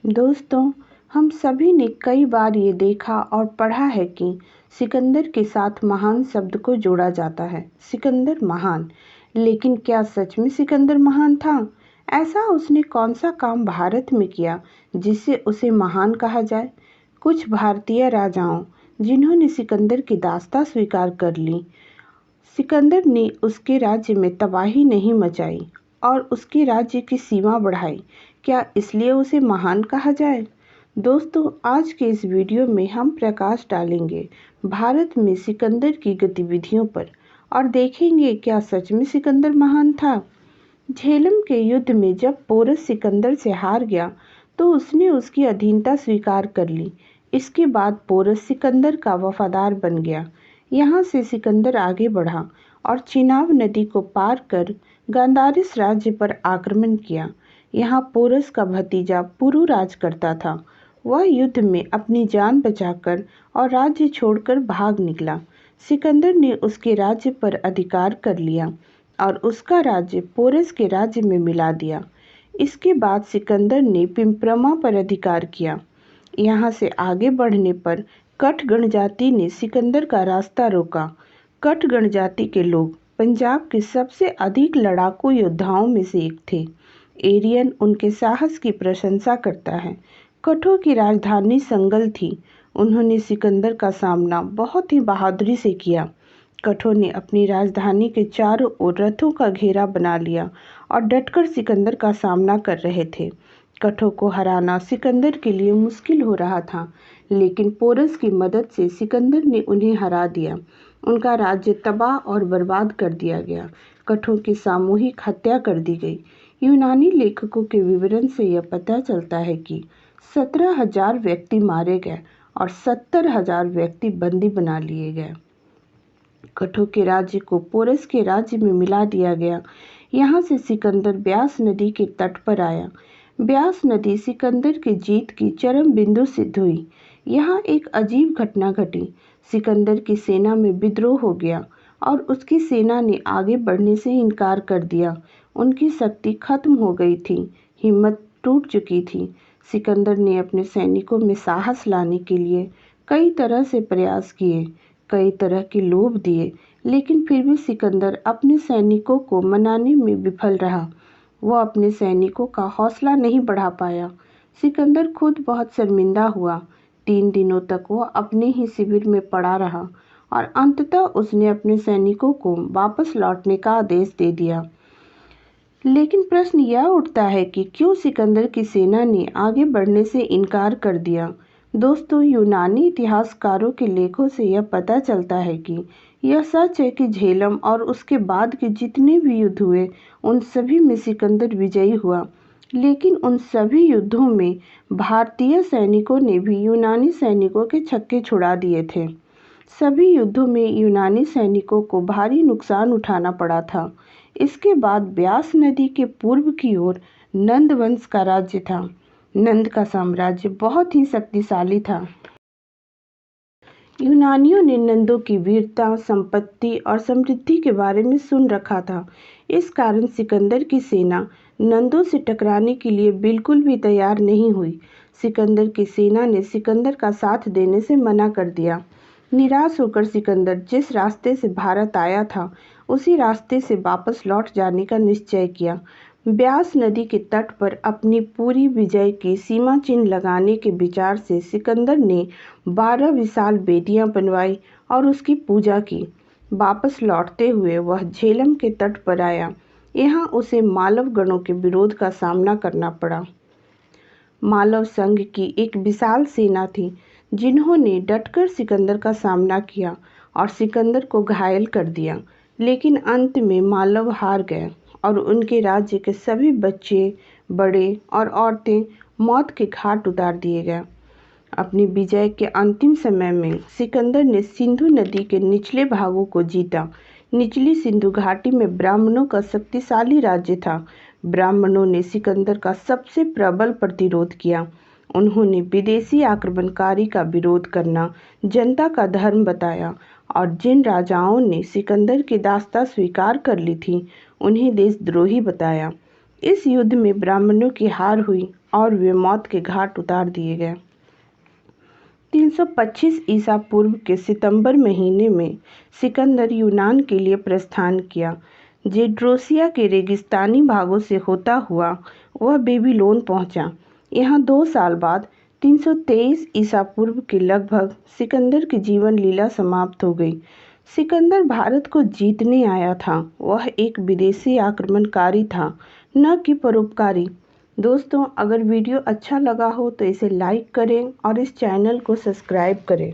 दोस्तों, हम सभी ने कई बार ये देखा और पढ़ा है कि सिकंदर के साथ महान शब्द को जोड़ा जाता है। सिकंदर महान, लेकिन क्या सच में सिकंदर महान था? ऐसा उसने कौन सा काम भारत में किया जिससे उसे महान कहा जाए? कुछ भारतीय राजाओं जिन्होंने सिकंदर की दास्तां स्वीकार कर ली। सिकंदर ने उसके राज्य में तबाही नहीं मचाई और उसके राज्य की सीमा बढ़ाई। क्या इसलिए उसे महान कहा जाए? दोस्तों, आज के इस वीडियो में हम प्रकाश डालेंगे भारत में सिकंदर की गतिविधियों पर और देखेंगे क्या सच में सिकंदर महान था। झेलम के युद्ध में जब पोरस सिकंदर से हार गया तो उसने उसकी अधीनता स्वीकार कर ली। इसके बाद पोरस सिकंदर का वफादार बन गया। यहाँ से सिकंदर आगे बढ़ा और चिनाब नदी को पार कर गांधारिस राज्य पर आक्रमण किया। यहाँ पोरस का भतीजा पुरु राज करता था। वह युद्ध में अपनी जान बचाकर और राज्य छोड़कर भाग निकला। सिकंदर ने उसके राज्य पर अधिकार कर लिया और उसका राज्य पोरस के राज्य में मिला दिया। इसके बाद सिकंदर ने पिंपरमा पर अधिकार किया। यहाँ से आगे बढ़ने पर कठ गणजाति ने सिकंदर का रास्ता रोका। कठ गणजाति के लोग पंजाब के सबसे अधिक लड़ाकू योद्धाओं में से एक थे। एरियन उनके साहस की प्रशंसा करता है। कठों की राजधानी संगल थी। उन्होंने सिकंदर का सामना बहुत ही बहादुरी से किया। कठों ने अपनी राजधानी के चारों ओर रथों का घेरा बना लिया और डटकर सिकंदर का सामना कर रहे थे। कठों को हराना सिकंदर के लिए मुश्किल हो रहा था, लेकिन पोरस की मदद से सिकंदर ने उन्हें हरा दिया। उनका राज्य तबाह और बर्बाद कर दिया गया। कठों की सामूहिक हत्या कर दी गई। यूनानी लेखकों के विवरण से यह पता चलता है कि 17,000 व्यक्ति मारे गए और 70,000 व्यक्ति बंदी बना लिए गए। कठों के राज्य को पोरस के राज्य में मिला दिया गया। यहाँ से सिकंदर ब्यास नदी के तट पर आया। ब्यास नदी सिकंदर की जीत की चरम बिंदु सिद्ध हुई। यहाँ एक अजीब घटना घटी। सिकंदर की सेना में विद्रोह हो गया और उसकी सेना ने आगे बढ़ने से इनकार कर दिया। उनकी शक्ति खत्म हो गई थी, हिम्मत टूट चुकी थी। सिकंदर ने अपने सैनिकों में साहस लाने के लिए कई तरह से प्रयास किए, कई तरह के लोभ दिए, लेकिन फिर भी सिकंदर अपने सैनिकों को मनाने में विफल रहा। वह अपने सैनिकों का हौसला नहीं बढ़ा पाया। सिकंदर खुद बहुत शर्मिंदा हुआ। 3 दिनों तक वह अपने ही शिविर में पड़ा रहा और अंततः उसने अपने सैनिकों को वापस लौटने का आदेश दे दिया। लेकिन प्रश्न यह उठता है कि क्यों सिकंदर की सेना ने आगे बढ़ने से इनकार कर दिया। दोस्तों, यूनानी इतिहासकारों के लेखों से यह पता चलता है कि यह सच है कि झेलम और उसके बाद के जितने भी युद्ध हुए उन सभी में सिकंदर विजयी हुआ। लेकिन उन सभी युद्धों में भारतीय सैनिकों ने भी यूनानी सैनिकों के छक्के छुड़ा दिए थे। सभी युद्धों में यूनानी सैनिकों को भारी नुकसान उठाना पड़ा था। इसके बाद ब्यास नदी के पूर्व की ओर नंद वंश का राज्य था। नंद का साम्राज्य बहुत ही शक्तिशाली था। यूनानियों ने नंदों की वीरता, संपत्ति और समृद्धि के बारे में सुन रखा था। इस कारण सिकंदर की सेना नंदों से टकराने के लिए बिल्कुल भी तैयार नहीं हुई। सिकंदर की सेना ने सिकंदर का साथ देने से मना कर दिया। निराश होकर सिकंदर जिस रास्ते से भारत आया था उसी रास्ते से वापस लौट जाने का निश्चय किया। ब्यास नदी के तट पर अपनी पूरी विजय की सीमा चिन्ह लगाने के विचार से सिकंदर ने 12 विशाल बेदियां बनवाई और उसकी पूजा की। वापस लौटते हुए वह झेलम के तट पर आया। यहाँ उसे मालव गणों के विरोध का सामना करना पड़ा। मालव संघ की एक विशाल सेना थी जिन्होंने डटकर सिकंदर का सामना किया और सिकंदर को घायल कर दिया। लेकिन अंत में मालव हार गए और उनके राज्य के सभी बच्चे, बड़े और औरतें मौत के घाट उतार दिए गए। अपनी विजय के अंतिम समय में सिकंदर ने सिंधु नदी के निचले भागों को जीता। निचली सिंधु घाटी में ब्राह्मणों का शक्तिशाली राज्य था। ब्राह्मणों ने सिकंदर का सबसे प्रबल प्रतिरोध किया। उन्होंने विदेशी आक्रमणकारी का विरोध करना जनता का धर्म बताया और जिन राजाओं ने सिकंदर की दास्तां स्वीकार कर ली थी उन्हें देशद्रोही बताया। इस युद्ध में ब्राह्मणों की हार हुई और वे मौत के घाट उतार दिए गए। 325 ईसा पूर्व के सितंबर महीने में सिकंदर यूनान के लिए प्रस्थान किया। जेड्रोसिया के रेगिस्तानी भागों से होता हुआ वह बेबीलोन पहुंचा। यहाँ 2 साल बाद 323 ईसा पूर्व के लगभग सिकंदर की जीवन लीला समाप्त हो गई। सिकंदर भारत को जीतने आया था। वह एक विदेशी आक्रमणकारी था, न कि परोपकारी। दोस्तों, अगर वीडियो अच्छा लगा हो तो इसे लाइक करें और इस चैनल को सब्सक्राइब करें।